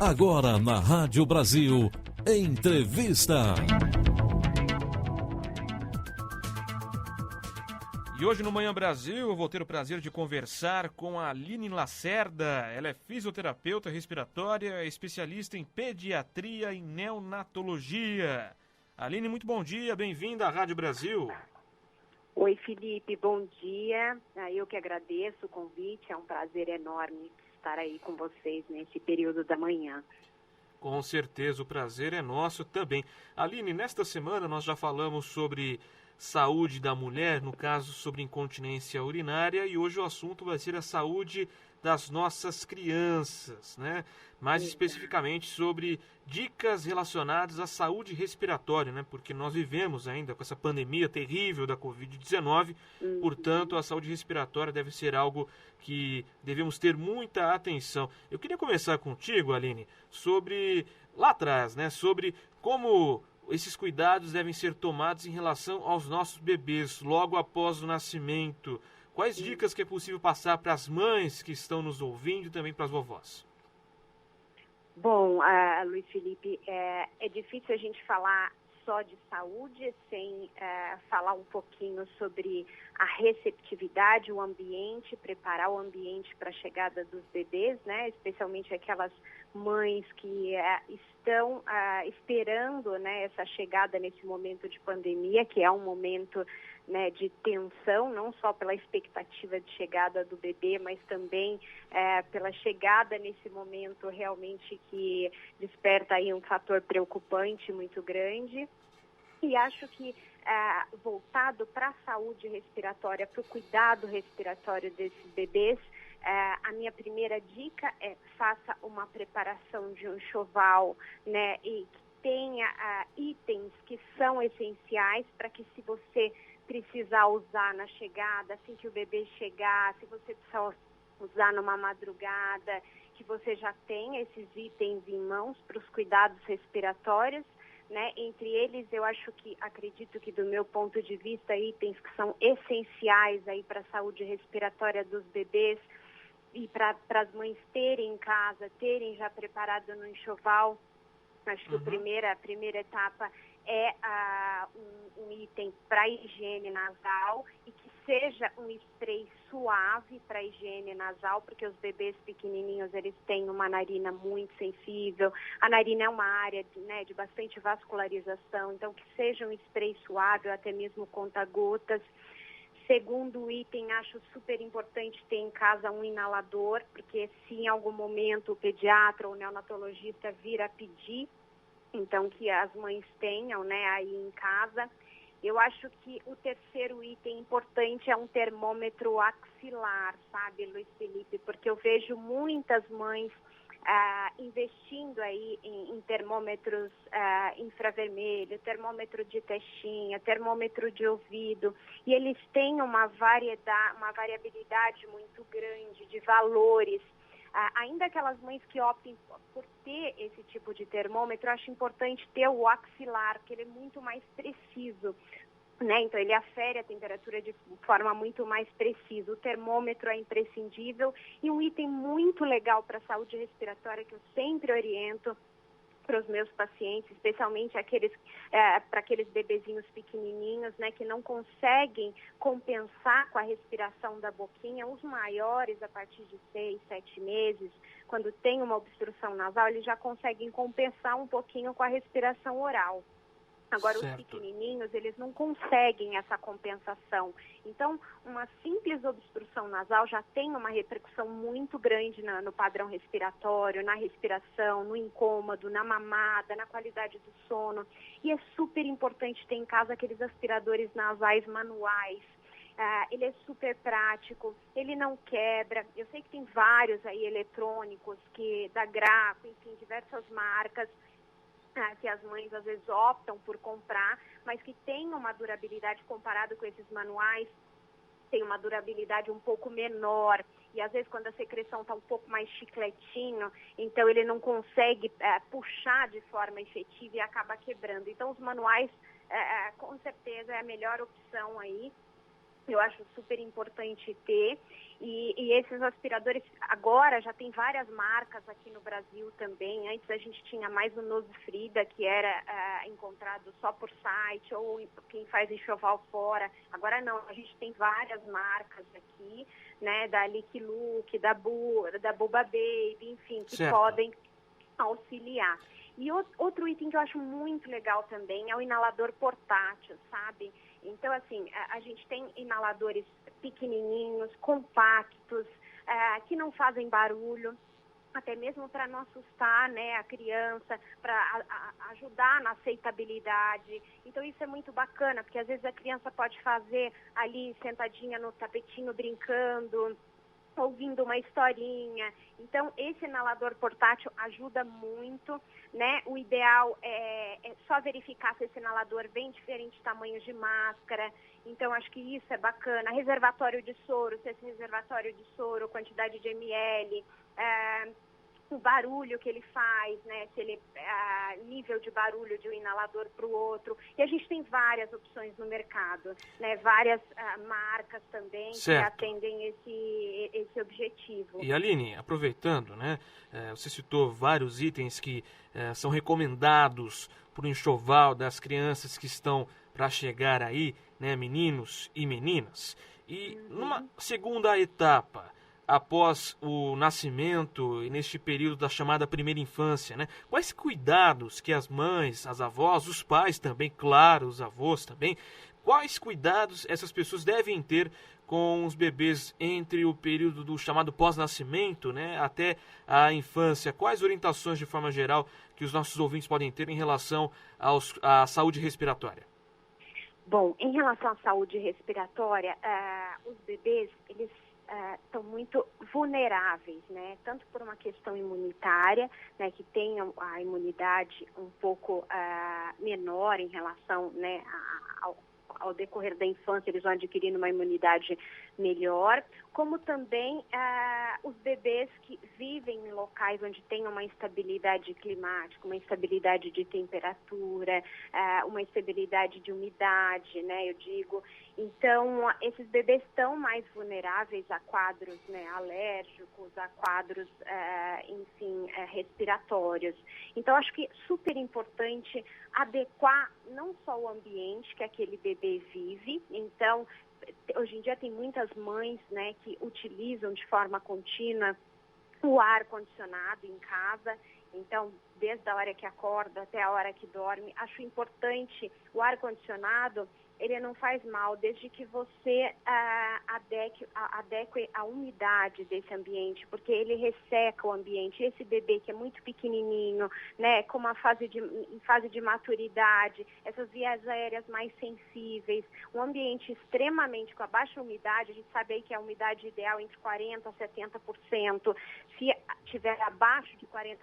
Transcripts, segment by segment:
Agora na Rádio Brasil, entrevista. E hoje no Manhã Brasil eu vou ter o prazer de conversar com a Aline Lacerda. Ela é fisioterapeuta respiratória, especialista em pediatria e neonatologia. Aline, muito bom dia, bem-vinda à Rádio Brasil. Oi, Felipe, bom dia. Eu que agradeço o convite, é um prazer enorme estar aí com vocês nesse período da manhã. Com certeza, o prazer é nosso também. Aline, nesta semana nós já falamos sobre saúde da mulher, no caso sobre incontinência urinária, e hoje o assunto vai ser a saúde das nossas crianças, né? Mais especificamente sobre dicas relacionadas à saúde respiratória, né? Porque nós vivemos ainda com essa pandemia terrível da Covid-19, portanto a saúde respiratória deve ser algo que devemos ter muita atenção. Eu queria começar contigo, Aline, sobre lá atrás, né? Sobre como esses cuidados devem ser tomados em relação aos nossos bebês logo após o nascimento. Quais dicas que é possível passar para as mães que estão nos ouvindo e também para as vovós? Bom, Luiz Felipe, é difícil a gente falar só de saúde sem falar um pouquinho sobre a receptividade, o ambiente, preparar o ambiente para a chegada dos bebês, né? Especialmente aquelas mães que estão esperando, né, essa chegada nesse momento de pandemia, que é um momento, né, de tensão, não só pela expectativa de chegada do bebê, mas também pela chegada nesse momento realmente que desperta aí um fator preocupante muito grande. E acho que voltado para a saúde respiratória, para o cuidado respiratório desses bebês, a minha primeira dica é faça uma preparação de um enxoval, né, e que tenha itens que são essenciais para que, se você precisar usar na chegada, assim que o bebê chegar, se você precisar usar numa madrugada, que você já tenha esses itens em mãos para os cuidados respiratórios, né? Entre eles, acredito que, do meu ponto de vista, itens que são essenciais aí para a saúde respiratória dos bebês e para as mães terem em casa, terem já preparado no enxoval. Acho que a primeira etapa é um item para higiene nasal e que seja um spray suave para higiene nasal, porque os bebês pequenininhos, eles têm uma narina muito sensível. A narina é uma área de bastante vascularização, então que seja um spray suave ou até mesmo conta-gotas. Segundo item, acho super importante ter em casa um inalador, porque se em algum momento o pediatra ou o neonatologista vir a pedir, então que as mães tenham, né, aí em casa. Eu acho que o terceiro item importante é um termômetro axilar, sabe, Luiz Felipe? Porque eu vejo muitas mães investindo aí em termômetros infravermelho, termômetro de testinha, termômetro de ouvido, e eles têm uma variabilidade muito grande de valores. Ainda aquelas mães que optem por ter esse tipo de termômetro, eu acho importante ter o axilar, porque ele é muito mais preciso, né? Então ele afere a temperatura de forma muito mais precisa. O termômetro é imprescindível, e um item muito legal para a saúde respiratória que eu sempre oriento para os meus pacientes, especialmente para aqueles bebezinhos pequenininhos, né, que não conseguem compensar com a respiração da boquinha. Os maiores, a partir de 6, 7 meses, quando tem uma obstrução nasal, eles já conseguem compensar um pouquinho com a respiração oral. Agora, certo, os pequenininhos, eles não conseguem essa compensação. Então, uma simples obstrução nasal já tem uma repercussão muito grande no padrão respiratório, na respiração, no incômodo, na mamada, na qualidade do sono. E é super importante ter em casa aqueles aspiradores nasais manuais. Ele é super prático, ele não quebra. Eu sei que tem vários aí eletrônicos, da Graco, enfim, diversas marcas, que as mães às vezes optam por comprar, mas que tem uma durabilidade, comparado com esses manuais, tem uma durabilidade um pouco menor. E às vezes, quando a secreção está um pouco mais chicletinho, então ele não consegue puxar de forma efetiva e acaba quebrando. Então, os manuais, com certeza, é a melhor opção aí. Eu acho super importante ter. E esses aspiradores, agora já tem várias marcas aqui no Brasil também. Antes a gente tinha mais o Novo Frida, que era encontrado só por site, ou quem faz enxoval fora. Agora não, a gente tem várias marcas aqui, né, da Lick Look, da Bubba Baby, enfim, que certo. podem auxiliar. E outro item que eu acho muito legal também é o inalador portátil, sabe? Então, assim, a gente tem inaladores pequenininhos, compactos, que não fazem barulho, até mesmo para não assustar, né, a criança, para ajudar na aceitabilidade. Então, isso é muito bacana, porque às vezes a criança pode fazer ali sentadinha no tapetinho brincando, ouvindo uma historinha. Então, esse inalador portátil ajuda muito, né? O ideal é só verificar se esse inalador vem em diferentes tamanhos de máscara. Então, acho que isso é bacana. Reservatório de soro, se esse reservatório de soro, quantidade de ml, o barulho que ele faz, né? Se ele nível de barulho de um inalador para o outro. E a gente tem várias opções no mercado, né? Várias marcas também certo. que atendem esse objetivo. E Aline, aproveitando, né? Você citou vários itens que são recomendados para o enxoval das crianças que estão para chegar aí, né? Meninos e meninas. E numa segunda etapa, após o nascimento e neste período da chamada primeira infância, né? Quais cuidados que as mães, as avós, os pais também, claro, os avós também, quais cuidados essas pessoas devem ter com os bebês entre o período do chamado pós-nascimento, né, até a infância? Quais orientações, de forma geral, que os nossos ouvintes podem ter em relação à saúde respiratória? Bom, em relação à saúde respiratória, os bebês, eles estão muito vulneráveis, né? Tanto por uma questão imunitária, né, que tem a imunidade um pouco menor em relação, né, ao decorrer da infância, eles vão adquirindo uma imunidade melhor, como também os bebês que vivem em locais onde tem uma instabilidade climática, uma instabilidade de temperatura, uma instabilidade de umidade, né, eu digo. Então, esses bebês estão mais vulneráveis a quadros, né, alérgicos, a quadros, enfim, respiratórios. Então, acho que é super importante adequar não só o ambiente que aquele bebê vive. Então, hoje em dia tem muitas mães, né, que utilizam de forma contínua o ar-condicionado em casa. Então, desde a hora que acorda até a hora que dorme, acho importante o ar-condicionado. Ele não faz mal, desde que você adeque a umidade desse ambiente, porque ele resseca o ambiente. Esse bebê que é muito pequenininho, né, com em fase de maturidade, essas vias aéreas mais sensíveis, um ambiente extremamente com a baixa umidade, a gente sabe aí que a umidade ideal é entre 40% a 70%. Se tiver abaixo de 40%,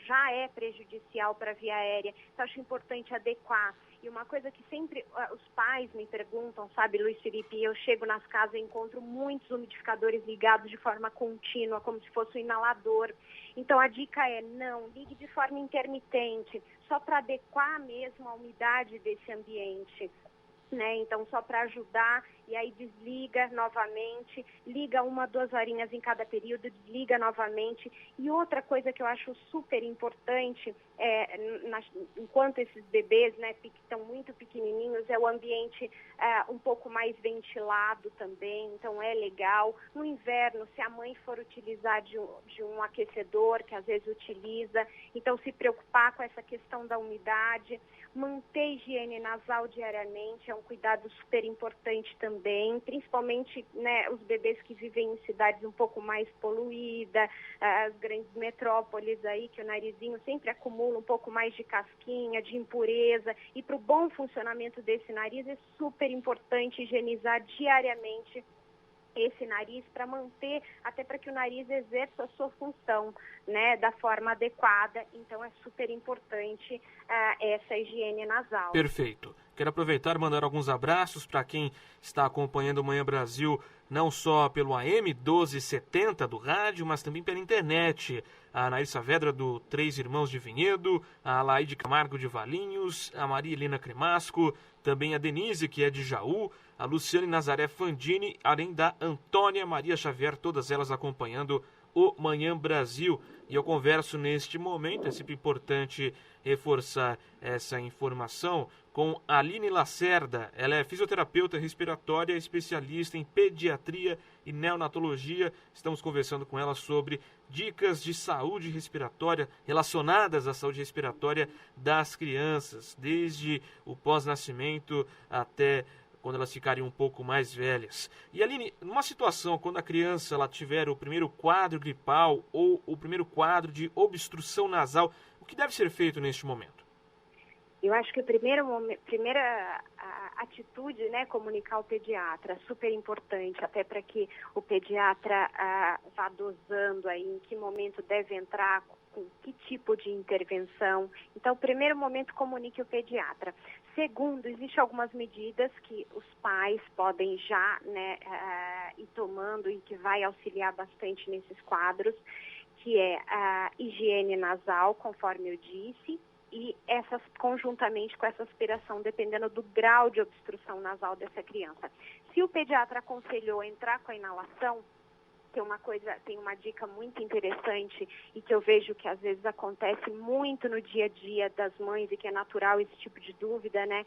já é prejudicial para a via aérea. Então, acho importante adequar. E uma coisa que sempre os pais me perguntam, sabe, Luiz Felipe, eu chego nas casas e encontro muitos umidificadores ligados de forma contínua, como se fosse um inalador. Então, a dica é não, ligue de forma intermitente, só para adequar mesmo a umidade desse ambiente. Né? Então, só para ajudar, e aí desliga novamente, liga 1, 2 horinhas em cada período, desliga novamente. E outra coisa que eu acho super importante, enquanto esses bebês, né, estão muito pequenininhos, é o ambiente um pouco mais ventilado também, então é legal. No inverno, se a mãe for utilizar de um aquecedor, que às vezes utiliza, então se preocupar com essa questão da umidade. Manter higiene nasal diariamente é um cuidado super importante também, principalmente, né, os bebês que vivem em cidades um pouco mais poluídas, as grandes metrópoles aí, que o narizinho sempre acumula um pouco mais de casquinha, de impureza, e para o bom funcionamento desse nariz é super importante higienizar diariamente esse nariz, para manter, até para que o nariz exerça a sua função, né, da forma adequada. Então, é super importante essa higiene nasal. Perfeito. Quero aproveitar e mandar alguns abraços para quem está acompanhando o Manhã Brasil, não só pelo AM 1270 do rádio, mas também pela internet. A Anaís Saavedra, do Três Irmãos de Vinhedo, a Laide Camargo de Valinhos, a Maria Helena Cremasco, também a Denise, que é de Jaú, a Luciane Nazaré Fandini, além da Antônia Maria Xavier, todas elas acompanhando o Manhã Brasil. E eu converso neste momento, é sempre importante reforçar essa informação, com a Aline Lacerda. Ela é fisioterapeuta respiratória, especialista em pediatria e neonatologia. Estamos conversando com ela sobre dicas de saúde respiratória relacionadas à saúde respiratória das crianças, desde o pós-nascimento até quando elas ficarem um pouco mais velhas. E Aline, numa situação quando a criança ela tiver o primeiro quadro gripal ou o primeiro quadro de obstrução nasal, o que deve ser feito neste momento? Eu acho que a primeira atitude, né, comunicar ao pediatra, super importante, até para que o pediatra vá dosando aí em que momento deve entrar, com que tipo de intervenção. Então, primeiro momento, comunique ao pediatra. Segundo, existem algumas medidas que os pais podem já, né, ir tomando e que vai auxiliar bastante nesses quadros, que é a higiene nasal, conforme eu disse, e essas conjuntamente com essa aspiração, dependendo do grau de obstrução nasal dessa criança. Se o pediatra aconselhou entrar com a inalação, tem uma dica muito interessante e que eu vejo que às vezes acontece muito no dia a dia das mães e que é natural esse tipo de dúvida, né?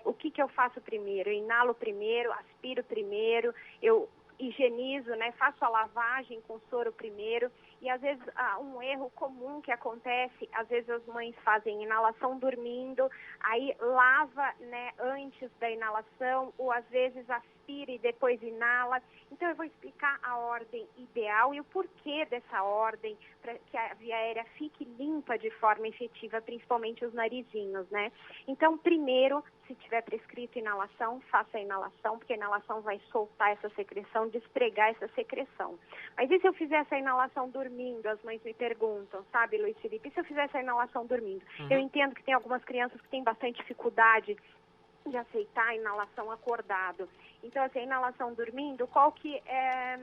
O que eu faço primeiro? Eu inalo primeiro, aspiro primeiro, eu higienizo, né? Faço a lavagem com soro primeiro. E às vezes um erro comum que acontece, às vezes as mães fazem inalação dormindo, aí lava, né, antes da inalação, ou às vezes aspira e depois inala. Então eu vou explicar a ordem ideal e o porquê dessa ordem, para que a via aérea fique limpa de forma efetiva, principalmente os narizinhos, né? Então, primeiro, se tiver prescrito inalação, faça a inalação, porque a inalação vai soltar essa secreção, despregar essa secreção. Mas e se eu fizer essa inalação dormindo? As mães me perguntam, sabe, Luiz Felipe, e se eu fizer essa inalação dormindo? Eu entendo que tem algumas crianças que têm bastante dificuldade de aceitar a inalação acordado. Então, assim, a inalação dormindo, qual que é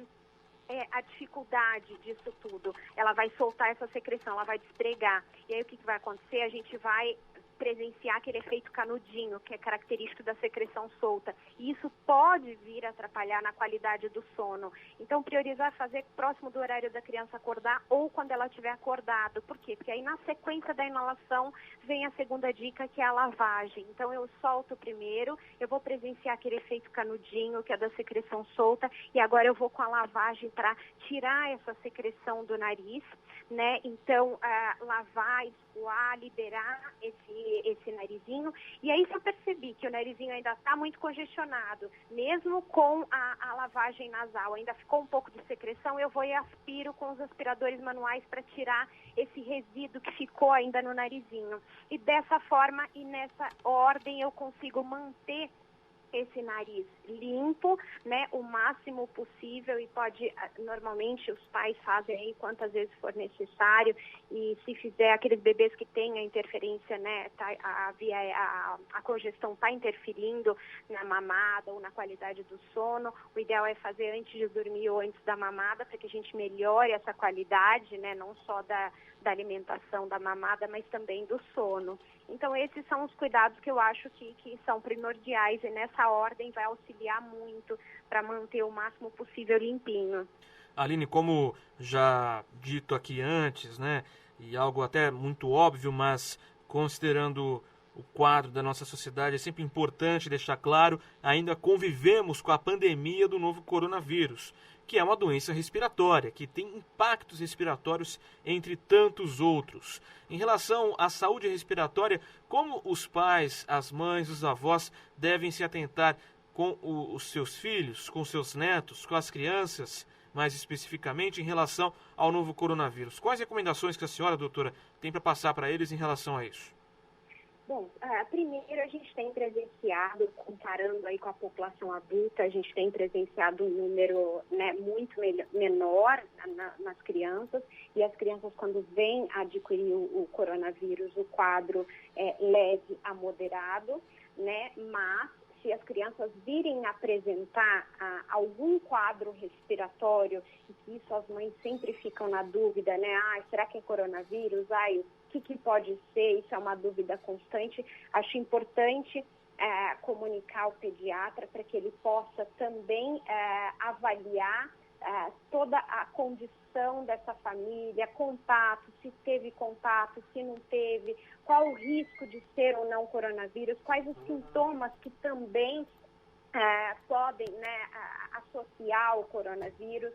a dificuldade disso tudo? Ela vai soltar essa secreção, ela vai despregar. E aí o que vai acontecer? A gente vai presenciar aquele efeito canudinho, que é característico da secreção solta. E isso pode vir a atrapalhar na qualidade do sono. Então, priorizar fazer próximo do horário da criança acordar ou quando ela estiver acordado. Por quê? Porque aí na sequência da inalação vem a segunda dica, que é a lavagem. Então, eu solto primeiro, eu vou presenciar aquele efeito canudinho, que é da secreção solta, e agora eu vou com a lavagem para tirar essa secreção do nariz, né? Então, lavar, escoar, liberar esse narizinho. E aí, se eu percebi que o narizinho ainda está muito congestionado, mesmo com a lavagem nasal, ainda ficou um pouco de secreção, eu vou e aspiro com os aspiradores manuais para tirar esse resíduo que ficou ainda no narizinho. E dessa forma e nessa ordem eu consigo manter esse nariz limpo, né, o máximo possível, e normalmente os pais fazem aí quantas vezes for necessário, e se fizer aqueles bebês que têm a interferência, né, a congestão está interferindo na mamada ou na qualidade do sono, o ideal é fazer antes de dormir ou antes da mamada, para que a gente melhore essa qualidade, né, não só da alimentação, da mamada, mas também do sono. Então, esses são os cuidados que eu acho que são primordiais, e nessa ordem vai auxiliar muito para manter o máximo possível limpinho. Aline, como já dito aqui antes, né, e algo até muito óbvio, mas considerando o quadro da nossa sociedade, é sempre importante deixar claro, ainda convivemos com a pandemia do novo coronavírus, que é uma doença respiratória, que tem impactos respiratórios entre tantos outros. Em relação à saúde respiratória, como os pais, as mães, os avós devem se atentar com os seus filhos, com seus netos, com as crianças, mais especificamente em relação ao novo coronavírus? Quais recomendações que a senhora, doutora, tem para passar para eles em relação a isso? Bom, primeiro a gente tem presenciado, comparando aí com a população adulta, a gente tem presenciado um número, né, muito menor nas crianças, e as crianças, quando vêm adquirir o coronavírus, o quadro é leve a moderado, né, mas se as crianças virem apresentar algum quadro respiratório, e que isso as mães sempre ficam na dúvida, né, será que é coronavírus? O que pode ser? Isso é uma dúvida constante. Acho importante comunicar ao pediatra para que ele possa também avaliar toda a condição dessa família, contato, se teve contato, se não teve, qual o risco de ser ou não coronavírus, quais os sintomas que também podem, né, associar ao coronavírus.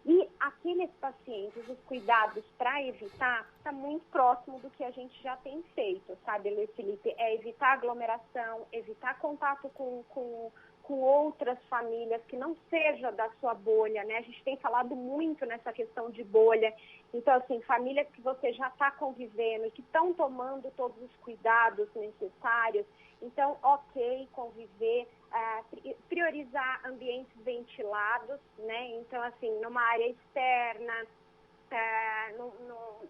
E aqueles pacientes, os cuidados para evitar, está muito próximo do que a gente já tem feito, sabe, Luiz Felipe? É evitar aglomeração, evitar contato com outras famílias que não seja da sua bolha, né? A gente tem falado muito nessa questão de bolha. Então, assim, famílias que você já está convivendo e que estão tomando todos os cuidados necessários. Então, ok, conviver, priorizar ambientes ventilados, né? Então, assim, numa área externa,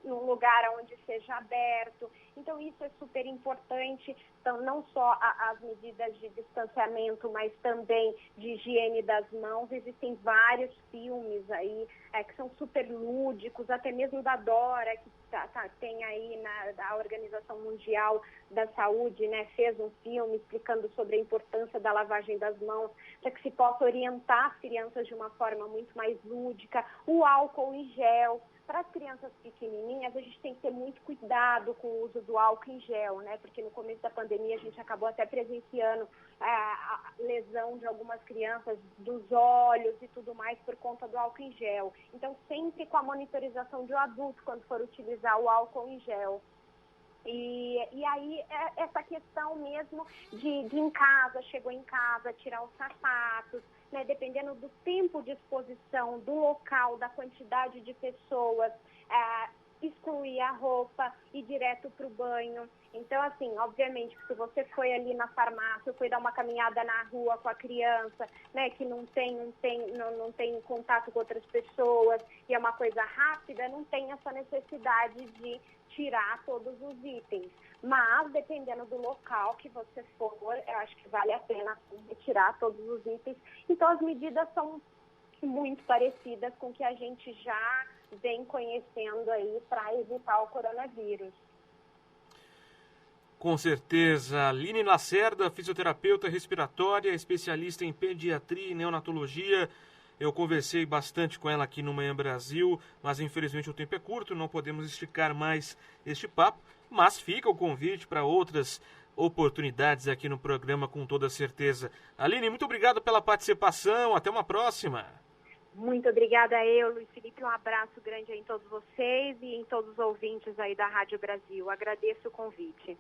num lugar onde seja aberto. Então, isso é super importante. Então, não só as medidas de distanciamento, mas também de higiene das mãos. Existem vários filmes aí que são super lúdicos, até mesmo da Dora, que tem aí da Organização Mundial da Saúde, né, fez um filme explicando sobre a importância da lavagem das mãos, para que se possa orientar as crianças de uma forma muito mais lúdica. O álcool em gel. Para as crianças pequenininhas, a gente tem que ter muito cuidado com o uso do álcool em gel, né? Porque no começo da pandemia a gente acabou até presenciando a lesão de algumas crianças dos olhos e tudo mais por conta do álcool em gel. Então, sempre com a monitorização de um adulto quando for utilizar o álcool em gel. E aí, essa questão mesmo de em casa, chegou em casa, tirar os sapatos, né, dependendo do tempo de exposição, do local, da quantidade de pessoas, excluir a roupa, ir direto para o banho. Então, assim, obviamente, se você foi ali na farmácia, foi dar uma caminhada na rua com a criança, né, que não tem contato com outras pessoas, e é uma coisa rápida, não tem essa necessidade de tirar todos os itens. Mas, dependendo do local que você for, eu acho que vale a pena retirar todos os itens. Então, as medidas são muito parecidas com o que a gente já vem conhecendo aí para evitar o coronavírus. Com certeza. Aline Lacerda, fisioterapeuta respiratória, especialista em pediatria e neonatologia. Eu conversei bastante com ela aqui no Manhã Brasil, mas infelizmente o tempo é curto, não podemos esticar mais este papo, mas fica o convite para outras oportunidades aqui no programa, com toda certeza. Aline, muito obrigado pela participação, até uma próxima. Muito obrigada Luiz Felipe, um abraço grande aí em todos vocês e em todos os ouvintes aí da Rádio Brasil. Agradeço o convite.